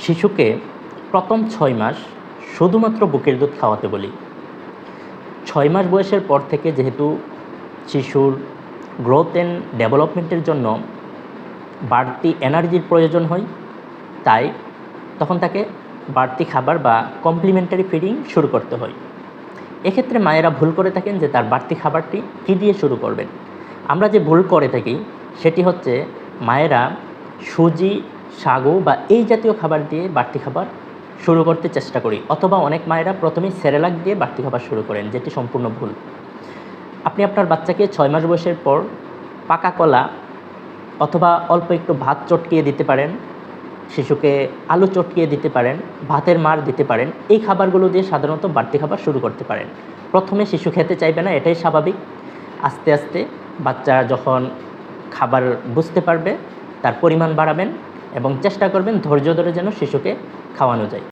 শিশুকে প্রথম ৬ মাস শুধুমাত্র বুকের দুধ খাওয়াতে বলি। ৬ মাস বয়সের পর থেকে যেহেতু শিশুর গ্রোথ অ্যান্ড ডেভেলপমেন্টের জন্য বাড়তি এনার্জির প্রয়োজন হয়, তাই তখন তাকে বাড়তি খাবার বা কমপ্লিমেন্টারি ফিডিং শুরু করতে হয়। এক্ষেত্রে মায়েরা ভুল করে থাকেন যে তার বাড়তি খাবারটি কী দিয়ে শুরু করবেন। আমরা যে ভুল করে থাকি সেটি হচ্ছে মায়েরা সুজি, সাগু বা এই জাতীয় খাবার দিয়ে বাড়তি খাবার শুরু করতে চেষ্টা করি, অথবা অনেক মায়েরা প্রথমেই সেরেলাক দিয়ে বাড়তি খাবার শুরু করেন, যেটি সম্পূর্ণ ভুল। আপনি আপনার বাচ্চাকে ৬ মাস বয়সের পর পাকা কলা অথবা অল্প একটু ভাত চটকিয়ে দিতে পারেন, শিশুকে আলু চটকিয়ে দিতে পারেন, ভাতের মাড় দিতে পারেন। এই খাবারগুলো দিয়ে সাধারণত বাড়তি খাবার শুরু করতে পারেন। প্রথমে শিশু খেতে চাইবে না, এটাই স্বাভাবিক। আস্তে আস্তে বাচ্চা যখন খাবার বুঝতে পারবে তার পরিমাণ বাড়াবেন এবং চেষ্টা করবেন ধৈর্য ধরে যেন শিশুকে খাওয়ানো যায়।